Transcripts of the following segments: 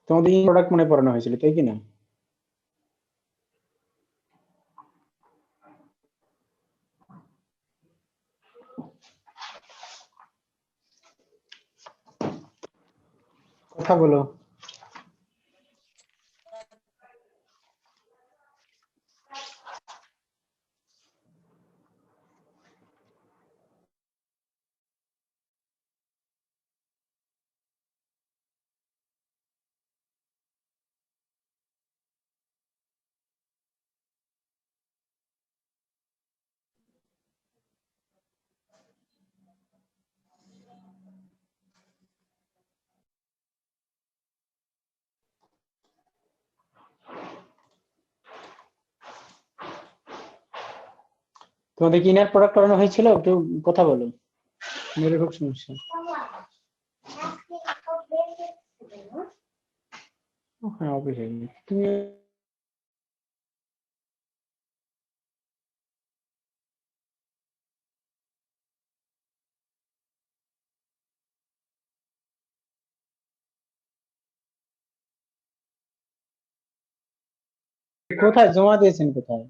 তোমাদের প্রোডাক্ট মনে পড়ানো হয়েছিল তাই কি না? কথা বলো। তোমাদের কি ইনার প্রোডাক্ট করানো হয়েছিল? একটু কথা বলো, মেরে খুব সমস্যা। হ্যাঁ অবশ্যই। তুমি কোথায় জমা দিয়েছেন? কোথায়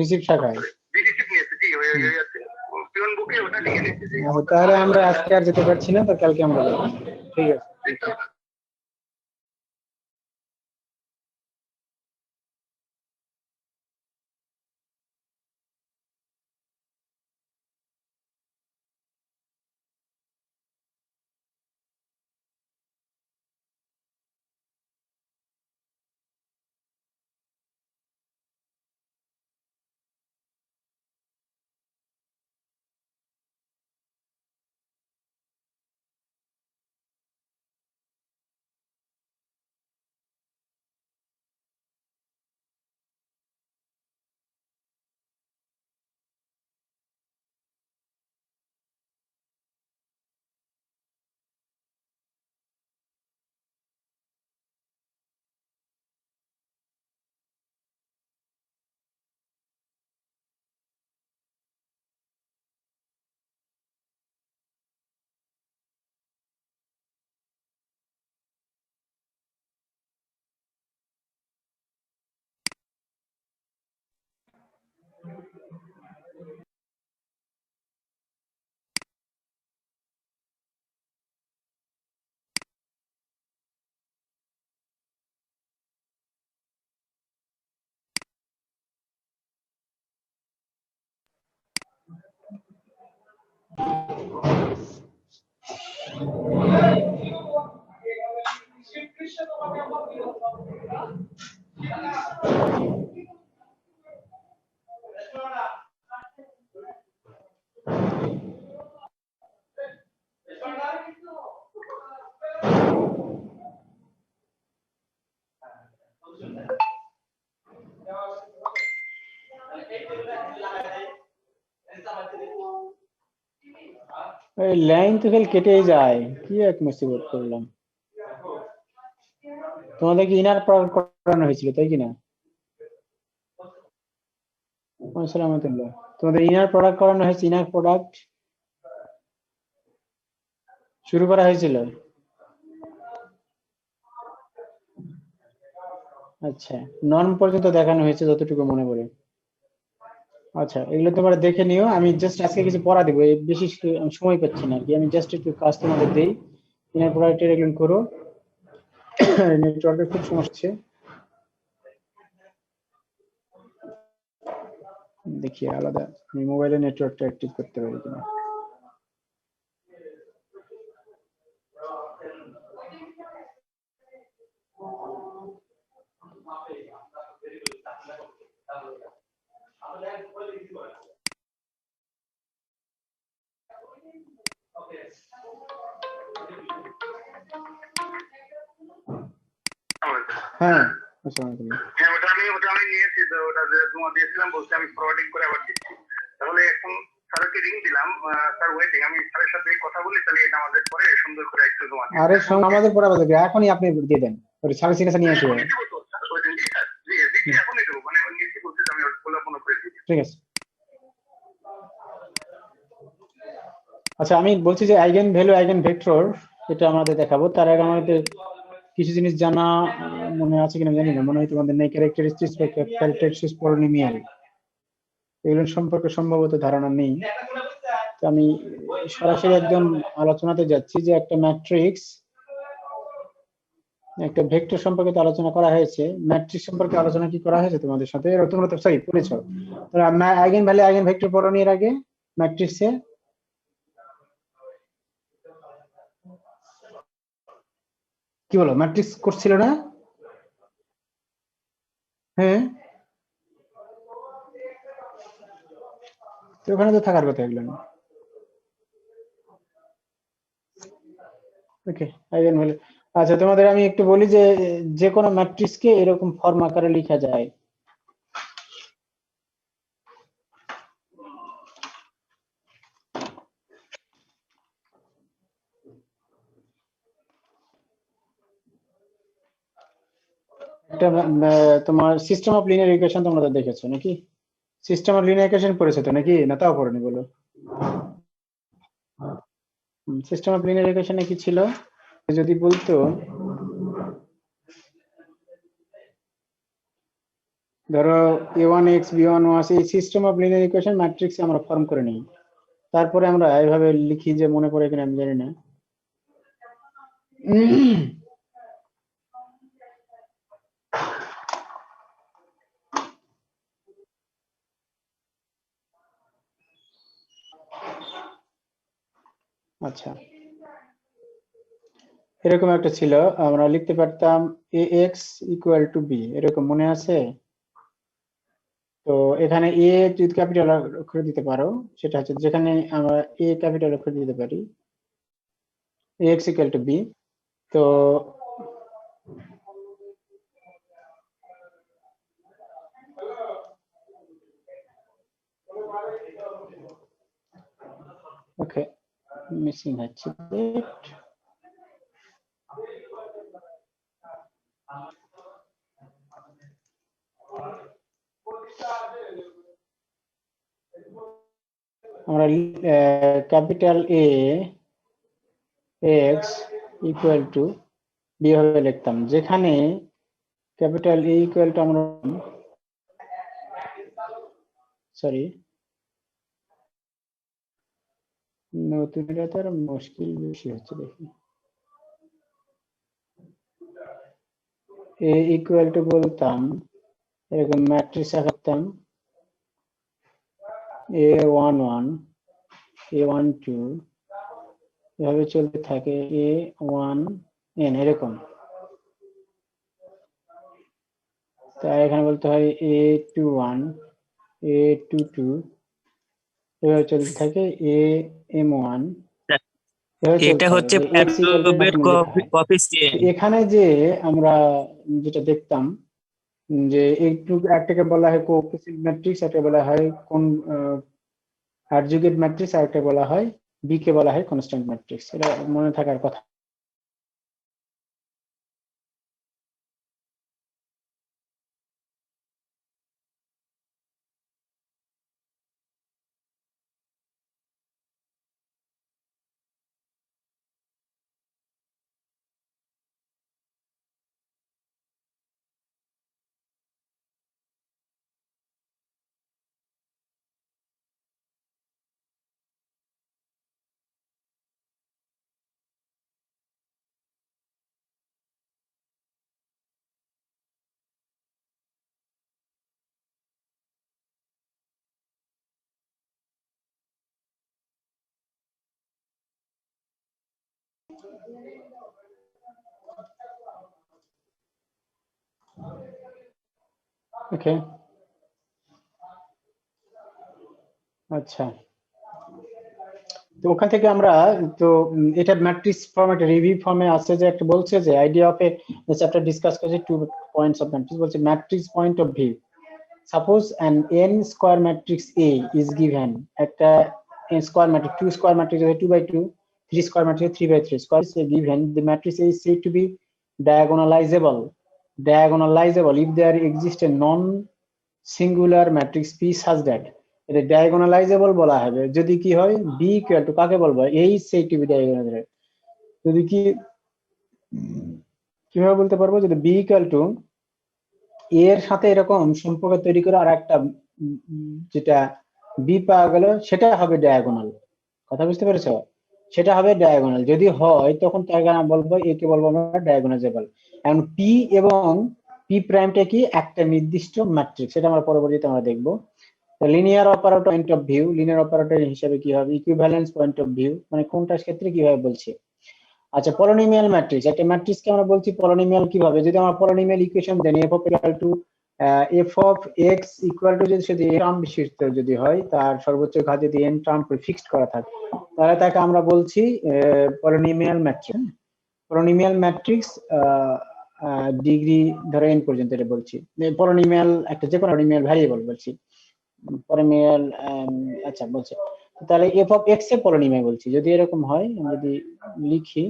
রিসিপ্ট শাখায়? তাহলে আমরা আজকে আর যেতে পারছি না, তো কালকে আমরা যাবো। ঠিক আছে। এই লাইন তো ফেল কেটেই যায়, কি এক মুসিবত করলাম। তোমাদের কি ইনার প্রোডাক্ট করানো হয়েছিল তাই কি না? আসসালামু আলাইকুম। তোমাদের ইনার প্রোডাক্ট করানো হয়েছে? ইনার প্রোডাক্ট শুরু করা হয়েছিল? আচ্ছা, নর্ম পর্যন্ত দেখানো হয়েছে যতটুকু মনে পড়ে। আচ্ছা, এগুলো তোমরা দেখে নিও। আমি জাস্ট আজকে কিছু পড়া দিব, বেশি আমি সময় পাচ্ছি না আর কি। আমি জাস্ট একটু কাজ তোমাদের দেই। ইনার প্রোডাক্ট এগুলো করো। নেটওয়ার্কের খুব সমস্যা হচ্ছে, দেখি আলাদা আমি মোবাইলে নেটওয়ার্কটা অ্যাক্টিভ করতে পারি কিনা। হ্যাঁ, আসসালামু আলাইকুম। হ্যাঁ, ওটা আমি নিয়েছি, তো ওটা যে তোমার দিয়েছিলাম বলতে আমি ফরওয়ার্ডিং করে আবার দিচ্ছি। তাহলে এখন স্যারকে রিং দিলাম, স্যার ওয়েটিং। আমি স্যারের সাথে কথা বলি, তাহলে এটা আমাদের পরে সুন্দর করে একটু তোমার। আরে সঙ্গে আমাদের পড়া বলতে এখনই আপনি দিয়ে দেন, ওই স্যারের কাছে নিয়ে আসবেন। এখনই দেবো, মানে নিয়েছি বলতে আমি ফলো করে দিচ্ছি। ঠিক আছে। আচ্ছা, আমি বলছি যে আইগেন ভ্যালু আইগেন ভেক্টর এটা আমাদের দেখাবো। তার আগে আমাদের কিছু জিনিস জানা মনে আছে কিনা জানি না, মনে হয় তোমাদের নেই। ক্যারেক্টারিস্টিক্স বা ক্যারেক্টারিস্টিক্স পলিনোমিয়াল এগুলো সম্পর্কে সম্ভবত ধারণা নেই। তো আমি সরাসরি একদম আলোচনাতে যাচ্ছি যে একটা ম্যাট্রিক্স, একটা ভেক্টর সম্পর্কে তো আলোচনা করা হয়েছে, ম্যাট্রিক্স সম্পর্কে আলোচনা কি করা হয়েছে তোমাদের সাথে? তোমরা তো সরি পড়েছো। আইগেন ভ্যালু আইগেন ভেক্টর পড়োনি এর আগে ম্যাট্রিক্সে? কি বলো, ম্যাট্রিক্স করছিল না? হ্যাঁ, তো ওখানে তো থাকার কথা এগুলো। ওকে, আইগেন ভ্যালু। আচ্ছা, তোমাদের আমি একটু বলি যে যে কোনো ম্যাট্রিক্সকে এরকম ফর্ম আকারে লেখা যায়। একটা তোমার সিস্টেম অফ লিনিয়ার ইকুয়েশন তোমরা তো দেখেছো নাকি? সিস্টেম অফ লিনিয়ার ইকুয়েশন পড়েছো তো নাকি, না তাও পড়েনি বলো? সিস্টেম অফ লিনিয়ার ইকুয়েশনে কি ছিল যদি বলতো, ধরো a1x b1y এই system of linear equation matrix আমরা ফর্ম করে নিই, তারপরে আমরা এইভাবে লিখি, যে মনে পড়ে কিনা আমি জানি না। আচ্ছা, এরকম একটা ছিল, আমরা লিখতে পারতাম ax ইকুয়াল টু b, এরকম মনে আছে? তো এখানে এ যদি ক্যাপিটাল অক্ষরে দিতে পারো, সেটা হচ্ছে যেখানে আমরা এ ক্যাপিটাল অক্ষরে দিতে পারি ax ইকুয়াল টু b। তো ওকে, মিসিং হচ্ছে আমরা capital A x equal to B ভাবে লিখতাম, যেখানে ক্যাপিটাল এ ইকুয়াল টু আমরা সরি নতুন, এটা তো আর মুশকিল বেশি হচ্ছে দেখি। এ ইকুয়াল টু বলতাম এরকম ম্যাট্রিক্স আঁকতাম a11 a12 এভাবে চলতে থাকে a1n এরকম। তাই এখানে বলতে হয় a21 a22 এভাবে চলতে থাকে am1 এটা হচ্ছে প্যাভলোভের কপি চেইন। এখানে যে আমরা যেটা দেখতাম যে একটু একটাকে বলা হয় কোএফিসিয়েন্ট ম্যাট্রিক্স, একটা বলা হয় কোন অ্যাডজুগেট ম্যাট্রিক্স, আর একটা বলা হয় বি কে বলা হয় কনস্ট্যান্ট ম্যাট্রিক্স। এটা মনে থাকার কথা। ওকে, আচ্ছা, তো ওখান থেকে আমরা তো এটা ম্যাট্রিক্স ফর্ম, একটা রিভিউ ফর্মে আছে, যে একটা বলছে যে idea of A chapter discuss করেছে 2 পয়েন্টস অফ ম্যাট্রিক্স, বলছে matrix point of view. Suppose an n square matrix A is given, একটা n square matrix 2 square matrix 2 by 2, 3 square matrix 3 by 3 square is given, the matrix A is said to be diagonalizable if there exists a non singular matrix P such that এটা diagonalisable বলা হবে যদি কি হয় B equal to কাকে বলবো এই সেই টু বি ডায়াগোনালাইজেবল যদি কি কিভাবে বলতে পারবো যদি বি ইকুয়াল টু এর সাথে এরকম সম্পর্ক তৈরি করে আর একটা যেটা বি পাওয়া গেল সেটা হবে ডায়াগোনাল কথা বুঝতে পেরেছো সেটা হবে ডায়াগোনাল যদি হয় তখন তাকে আমরা বলবো এ কে বলবো আমরা ডায়াগোনালাইজেবল এখন পি এবং পি প্রাইমটা কি একটা নির্দিষ্ট ম্যাট্রিক্স সেটা আমরা পরবর্তীতে আমরা দেখবো linear operator point of view linear operator হিসেবে কি হবে ইকুইভ্যালেন্স পয়েন্ট অফ ভিউ মানে কোনটার ক্ষেত্রে কিভাবে বলছি আচ্ছা পলিনোমিয়াল ম্যাট্রিক্স একটা ম্যাট্রিক্সকে আমরা বলছি পলিনোমিয়াল কিভাবে যদি আমরা polynomial equation then f of equal to f of x equal to যদি শুধু টার্ম বিশিষ্ট যদি হয় তার সর্বোচ্চ ঘাত যদি এন টার্ম ফিক্সড করা থাকে তাহলে তাকে আমরা বলছি polynomial matrix polynomial matrix degree ধরে এন পর্যন্ত এটা বলছি পলিনোমিয়াল একটা যে কোনো পলিনোমিয়াল ভ্যারিয়েবল বলছি পলিনোমিয়াল আচ্ছা বলছে তাহলে এফ অফ এক্স এর পলিনোমিয়াল বলছি যদি এরকম হয় আমরা যদি লিখি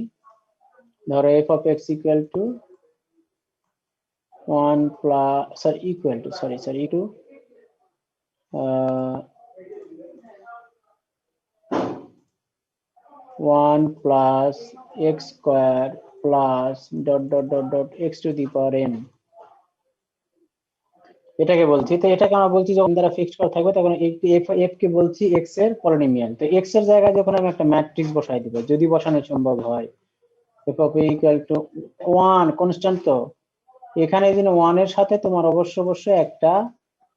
ধরো f of x equal to 1 plus sorry equal to sorry to 1 plus x square plus dot dot dot dot x to the power n এটাকে বলছি তো এটাকে আমরা বলছি যখন দ্বারা ফিক্সড করা থাকবে তখন এফ কে বলছি এক্স এর পলিনোমিয়াল তো এক্স এর জায়গায় যখন আমি একটা ম্যাট্রিক্স বসাই দিব যদি বসানো সম্ভব হয় F of a equal to 1 constant তো এখানে এই যে 1 এর সাথে তোমার অবশ্যই একটা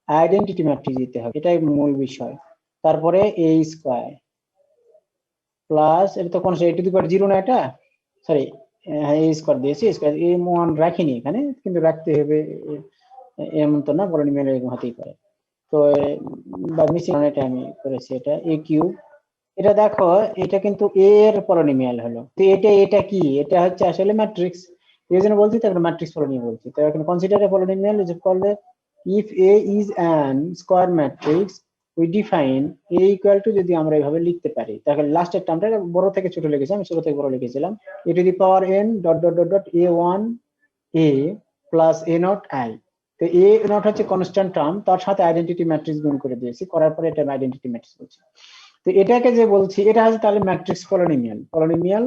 আইডেন্টিটি ম্যাট্রিক্স দিতে হবে এটাই মূল বিষয় তারপরে এ স্কয়ার প্লাস এটা তো কোন এ টু দি পাওয়ার 0 না এটা সরি হ্যাঁ এ স্কয়ার দিয়েছি স্কয়ার এ 1 রাখিনি এখানে কিন্তু রাখতে হবে এমন তো না পলিনোমিয়াল এরকম হতেই পারে তো বা মিসিং এটা আমি করেছি এটা এ কিউব এটা দেখো এটা কিন্তু এ এর পলিনোমিয়াল হলো তো এটা কি এটা হচ্ছে আসলে ম্যাট্রিক্স এই জন্য বলছি তারপর ম্যাট্রিক্স পলিনোমিয়াল বলছি তো এখন consider A polynomial is called if A is an square matrix we define A equal to যদি আমরা এইভাবে লিখতে পারি তাহলে লাস্টের টার্মটা বড় থেকে ছোট লিখেছি আমি ছোট থেকে বড় লিখেছিলাম a to the power n dot dot dot dot a one a plus a nought i তো এ নট হচ্ছে কনস্ট্যান্ট টার্ম তার সাথে আইডেন্টিটি ম্যাট্রিক্স গুণ করে দিয়েছি করার পরে এটা আইডেন্টিটি ম্যাট্রিক্স বলছি তো এটাকে যে বলছি এটা হচ্ছে তাহলে ম্যাট্রিক্স পলিনোমিয়াল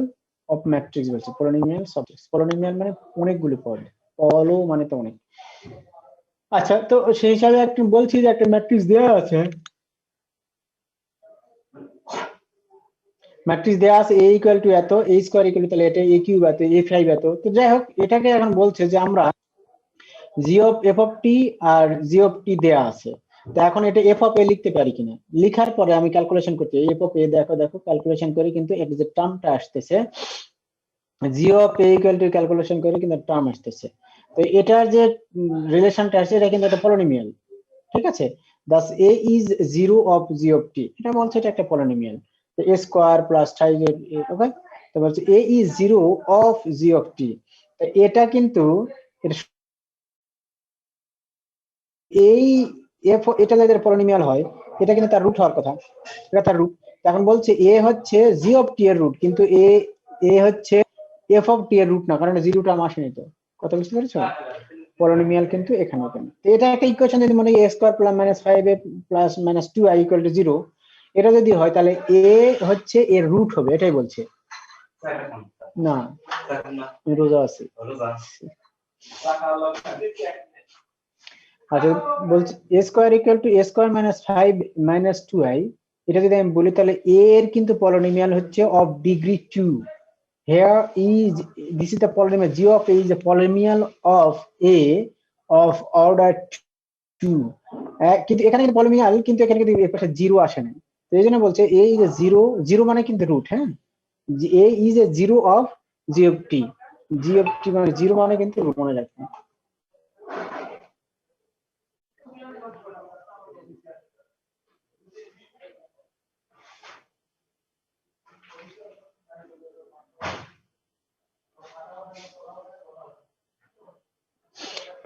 অফ ম্যাট্রিক্স বলছি পলিনোমিয়াল সাবজেক্টস পলিনোমিয়াল মানে অনেকগুলো পদ পলো মানে তো অনেক আচ্ছা তো সেই হিসাবে একটু বলছি যে একটা ম্যাট্রিক্স দেওয়া আছে ম্যাট্রিক্স দেওয়া আছে এ ইকুয়াল টু এত এ স্কয়ার ইকুয়াল টু তাহলে এটা এ কিউব এত এ ফাইভ এত তো যাই হোক এটাকে এখন বলছে যে আমরা g of f of t আর জি অফ টি দেওয়া আছে তো এখন এটা এফ অফ এ লিখতে পারি কিনা লিখার পরে আমি ক্যালকুলেশন করতে এফ অফ এ দেখো ক্যালকুলেশন করে কিন্তু এটা যে টার্মটা আসতেছে g of a equal to calculation করে কিন্তু টার্ম আসতেছে তো এটার যে রিলেশনটা আসছে এটা কিন্তু একটা পলিনোমিয়াল ঠিক আছে thus a is zero of g of t এটা বলছে এটা একটা পলিনোমিয়াল তো এ স্কয়ার প্লাস থাই ওকে তো বলছে a is zero of g of t তো এটা কিন্তু এই এফ এটা যদি পলিনোমিয়াল হয় এটা কিন্তু তার রুট হওয়ার কথা এটা তার রুট এখন বলছে এ হচ্ছে জি অফ টি এর রুট কিন্তু এ হচ্ছে এফ অফ টি এর রুট না কারণ জিরো টার্ম আসেনি তো কথা বুঝতে পেরেছো পলিনোমিয়াল কিন্তু এখানে তো এটা একটা ইকুয়েশন যদি মনে হয় a square plus minus 5a plus minus 2i equal to 0 এটা যদি হয় তাহলে এ হচ্ছে এর রুট হবে এটাই বলছে না রোজা আছে আচ্ছা বলছি a square equal to a square minus 5 minus 2i এটা যদি আমি বলি তাহলে এ এর কিন্তু পলিনোমিয়াল হচ্ছে of degree 2 here is this is the polynomial g of a is a polynomial of a of order 2 কিন্তু এখানে কিন্তু পলিনোমিয়াল কিন্তু এখানে কিন্তু এর পাশে 0 আসে না তো এইজন্য বলছে a is a 0 মানে কিন্তু রুট হ্যাঁ a is a 0 of g of t মানে 0 মানে কিন্তু রুট মনে রাখবেন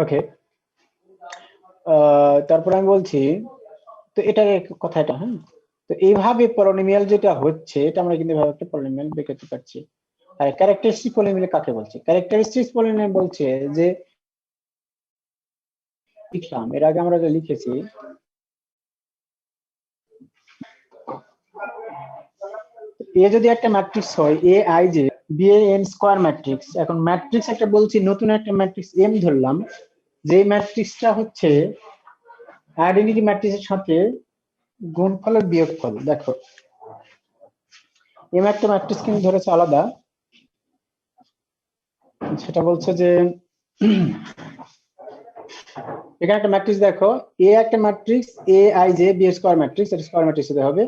ওকে তারপর আমি বলছি তো এটা কথাটা হ্যাঁ তো এইভাবে পলিনোমিয়াল যেটা হচ্ছে এটা আমরা কিন্তু এভাবে একটা পলিনোমিয়াল বের করতে পারছি আর ক্যারেক্টারিস্টিক পলিনোমিয়াল কাকে বলছে ক্যারেক্টারিস্টিক পলিনোমিয়াল বলছে যে লিখলাম এর আগে আমরা যে লিখেছি এ যদি একটা ম্যাট্রিক্স হয় A I J be N square matrix, এখন ম্যাট্রিক্স একটা বলছি নতুন একটা ম্যাট্রিক্স এম ধরলাম, যে ম্যাট্রিক্সটা হচ্ছে আইডেন্টিটি ম্যাট্রিক্সের সাথে গুণফলের বিয়োগফল। দেখো এম একটা ম্যাট্রিক্স কিন্তু ধরেছে আলাদা, সেটা বলছে যে এখানে একটা ম্যাট্রিক্স দেখো, এ একটা matrix A I J be square matrix, এটা স্কোয়ার ম্যাট্রিক্স হতে হবে।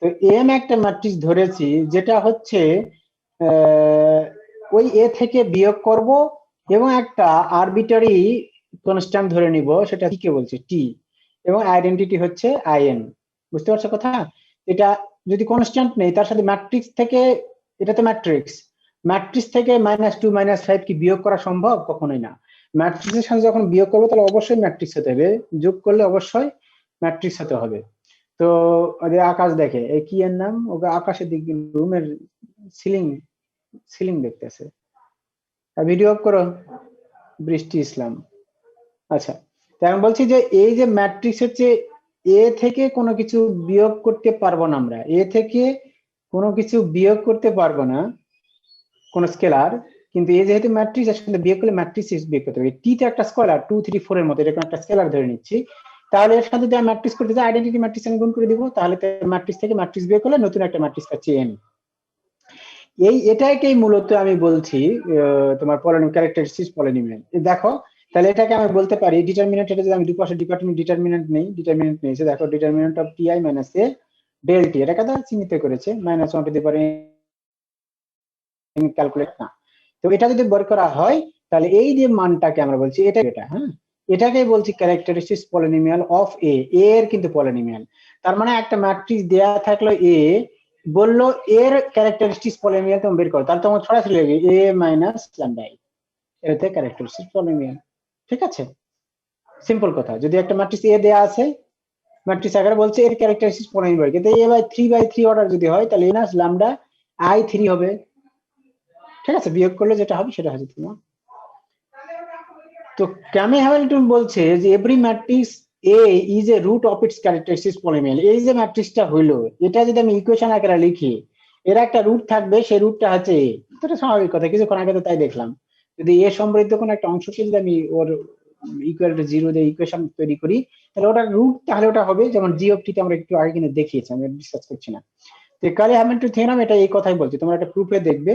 তো এম একটা ম্যাট্রিক্স ধরেছি যেটা হচ্ছে ওই এ থেকে বিয়োগ করব এবং একটা আরবিটারি কনস্ট্যান্ট ধরে নিব, সেটা কি কে বলছে টি, এবং আইডেন্টিটি হচ্ছে আইএন। বুঝতে পারছো কথা? এটা যদি কনস্ট্যান্ট নেই তার সাথে ম্যাট্রিক্স থেকে, এটা তো ম্যাট্রিক্স, ম্যাট্রিক্স থেকে -2 -5 কি বিয়োগ করা সম্ভব? কখনোই না। ম্যাট্রিক্সের সাথে যখন বিয়োগ করবো তাহলে অবশ্যই ম্যাট্রিক্স হতে হবে, যোগ করলে অবশ্যই ম্যাট্রিক্স হতে হবে। তো ওদের আকাশ দেখে, এই কি এর নাম, ওকে আকাশের দিক রুমের সিলিং সিলিং দেখতেছে। ভিডিও অফ করো, বৃষ্টি ইসলাম। আচ্ছা, তো আমি বলছি যে এই যে ম্যাট্রিক্স হচ্ছে এ থেকে কোনো কিছু বিয়োগ করতে পারবো না, আমরা এ থেকে কোনো কিছু বিয়োগ করতে পারবো না কোন স্কেলার, কিন্তু এ যেহেতু ম্যাট্রিক্স, এর সাথে বিয়োগ করলে ম্যাট্রিক্স বিয়োগ করতে হবে। টি তে একটা স্কেলার 2 3 4 এর মতো এরকম একটা স্কেলার ধরে নিচ্ছি, তাহলে এর সাথে যদি আমি ম্যাট্রিক্স করতে যাই আইডেন্টিটি ম্যাট্রিক্স আমি গুণ করে দিব, তাহলে ম্যাট্রিক্স থেকে ম্যাট্রিক্স বিয়োগ করলে নতুন একটা ম্যাট্রিক্স পাচ্ছি এন। এটাকেই মূলত আমি বলছি তোমার পলিনোমিয়াল ক্যারেক্টারিস্টিক্স পলিনোমিয়াল। দেখো তাহলে এটাকে আমি বলতে পারি ডিটারমিনেন্ট, এটা যদি আমি দুপাশে ডিটারমিনেন্ট নেই, ডিটারমিনেন্ট নিয়েছে, দেখো determinant of T I minus A del T, এটাকে তো চিহ্নিত করেছে -1 টু দি পাওয়ার ক্যালকুলেট না। তো এটা যদি বের করা হয় তাহলে এই যে মানটাকে আমরা বলছি এটা, হ্যাঁ, এটাকেই বলছি ক্যারেক্টারিস্টিক্স পলিনোমিয়াল অফ এ, এর কিন্তু পলিনোমিয়াল। তার মানে একটা ম্যাট্রিক্স দেয়া থাকলো এ, বললো এর ক্যারেক্টারিস্টিক্স পলিনোমিয়াল তুমি বের করো, তাহলে তোমার সরাসরি লাগবে এ মাইনাস ল্যামডা আই, এতে ক্যারেক্টারিস্টিক্স পলিনোমিয়াল। ঠিক আছে, সিম্পল কথা। যদি একটা ম্যাট্রিক্স এ দেয়া আছে, ম্যাট্রিক্স আকারে বলছে এর ক্যারেক্টারিস্টিক্স পলিনোমিয়াল, কিন্তু এ বাই 3 অর্ডার যদি হয় তাহলে এ মাইনাস ল্যামডা আই 3 হবে। ঠিক আছে, বিয়োগ করলে যেটা হবে সেটা হচ্ছে তোমার। তো ক্যামি হ্যামিল্টন বলছে যে every matrix A is a root of its characteristics polynomial. এই যে ম্যাট্রিক্সটা হইলো, এটা যদি আমি ইকুয়েশন আকারে লিখি, এর একটা রুট থাকবে, সেই রুটটা হচ্ছে এ। এটা স্বাভাবিক কথা, কিছুক্ষণ আগে তো তাই দেখলাম। যদি এ সমৃদ্ধ কোনো একটা অংশকে যদি আমি ওর ইকুয়াল টু 0 দিয়ে ইকুয়েশন তৈরি করি, তাহলে ওটার রুট তাহলে ওটা হবে যেমন জি অফ টি তে আমরা একটু আগে কিন্তু দেখিয়েছি, আমি ডিসকাস করছি না। তো ক্যালি হ্যামিল্টন থিওরাম এটা এই কথাই বলছে, তোমরা একটা প্রুফে দেখবে।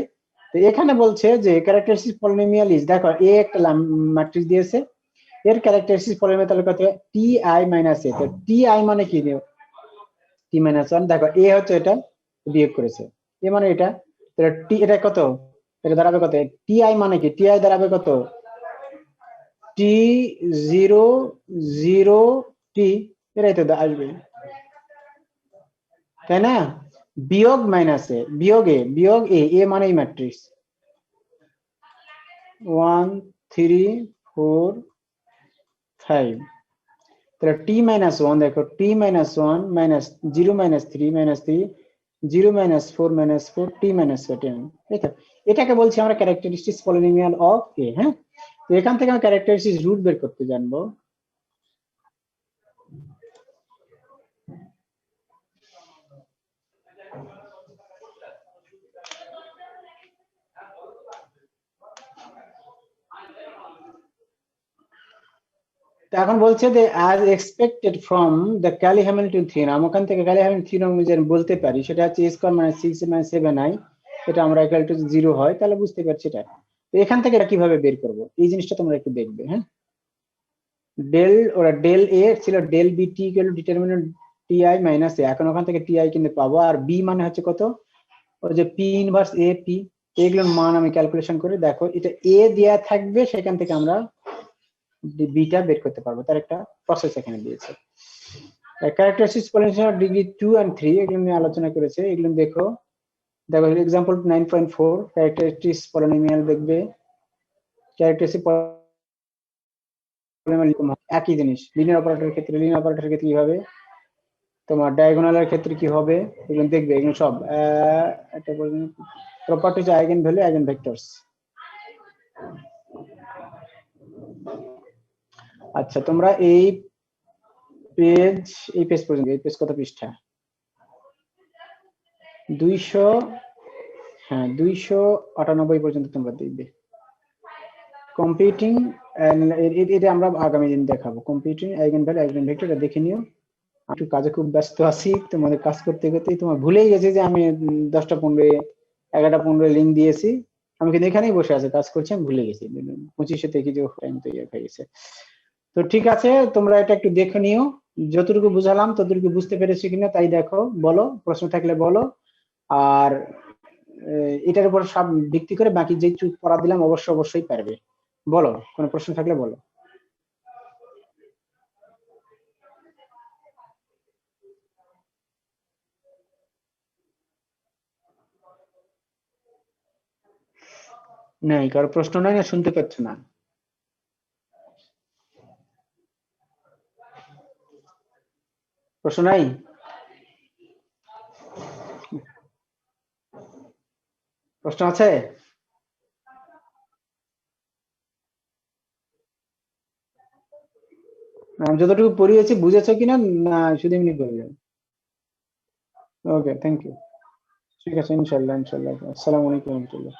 তো এখানে বলছে যে ক্যারেক্টারিস্টিক্স পলিনোমিয়াল ইজ, দেখো এ একটা ম্যাট্রিক্স দিয়েছে, এর ক্যারেক্টারিস্টিক্স পলিনোমিয়াল তাহলে কত, টি আই মাইনাস এ। তো টি আই মানে কি, টি মাইনাস 1, দেখো এ হচ্ছে এটা বিয়োগ করেছে, এ মানে এটা, তাহলে টি এটা কত, এটা দাঁড়াবে কত, টি আই মানে কি, টি আই দাঁড়াবে কত, টি 0 0 টি, এটাই তো আসবে, তাই না? বিয়োগ মাইনাস এ, বিয়োগ এ, বিয়োগ এ, এ মানে এই ম্যাট্রিক্স 1 3 4 5, তাহলে টি মাইনাস 1, দেখো t minus 1 minus 0 minus 3 minus 3 0 minus 4 minus 4 t minus 10, এই তো এটাকে বলছি আমরা ক্যারেক্টারিস্টিক্স পলিনোমিয়াল অফ এ। হ্যাঁ, তো এখান থেকে আমরা ক্যারেক্টারিস্টিক্স রুট বের করতে জানবো। এখন বলছে যে as expected from the Cayley-Hamilton theorem, ওখান থেকে Cayley-Hamilton theorem অনুযায়ী বলতে পারি সেটা হচ্ছে a square minus 6 minus 7i, এটা আমরা ইকুয়াল টু 0 হয়, তাহলে বুঝতে পারছি এটা। তো এখান থেকে এটা কিভাবে বের করব এই জিনিসটা তোমরা একটু দেখবে। হ্যাঁ, ডেল ওরা ডেল এ ছিল del b t equal to determinant t I minus a, এখন ওখান থেকে টি আই কিন্তু পাবো, আর বি মানে হচ্ছে কত, ওই যে পি ইনভার্স এ পি, এগুলোর মান আমি ক্যালকুলেশন করে, দেখো এটা এ দেয়া থাকবে, সেখান থেকে আমরা বিটা বের করতে পারবো, তার একটা প্রসেস এখানে দিয়েছে। ক্যারেক্টারিস্টিক্স পলিনোমিয়াল ডিগ্রি 2 and 3 এগুলো নিয়ে আলোচনা করেছে, এগুলো দেখো। দেখো এক্সাম্পল 9.4 ক্যারেক্টারিস্টিক্স পলিনোমিয়াল দেখবে, ক্যারেক্টারিস্টিক পলিনোমিয়াল একই জিনিস, লিনিয়ার অপারেটরের ক্ষেত্রে, লিনিয়ার অপারেটরের ক্ষেত্রে কি হবে, তোমার ডায়াগোনালের ক্ষেত্রে কি হবে, এগুলো দেখবে। এগুলো সব একটা properties eigen value, eigen vectors. আচ্ছা, তোমরা এই পেজ পর্যন্ত, এই পেজ কত পৃষ্ঠা, 200, হ্যাঁ 298 পর্যন্ত তোমরা দেখবে। কম্পিউটিং, এটা আমরা আগামী দিন দেখাবো। কম্পিউটিং আইগেনভ্যালু আইগেনভেক্টর, এটা দেখে নিও। আমি একটু কাজে খুব ব্যস্ত আছি, তোমাদের কাজ করতে করতেই তোমার ভুলেই গেছে যে আমি 10টা 15 11টা 15 লিঙ্ক দিয়েছি। আমি কিন্তু এখানেই বসে আছি, কাজ করছি, আমি ভুলে গেছি। 25 থেকে যে টাইম তো ইয়ে হয়ে গেছে। তো ঠিক আছে, তোমরা এটা একটু দেখে নিও, যতটুকু বুঝালাম ততটুকু বুঝতে পেরেছি কিনা তাই দেখো, বলো, প্রশ্ন থাকলে বলো। আর এটার উপর সব ভিত্তি করে বাকি যে পড়া দিলাম অবশ্যই পারবে। বলো, কোনো প্রশ্ন থাকলে বলো। নাই কারো প্রশ্ন নাই, না শুনতে পাচ্ছ না? প্রশ্ন নাই? প্রশ্ন আছে? আমি যতটুকু পড়িয়েছি বুঝেছো কিনা, না শুধু এমনি বললেন? ওকে, থ্যাংক ইউ। ঠিক আছে, ইনশাল্লাহ। আসসালামু আলাইকুম ওয়া রাহমাতুল্লাহ।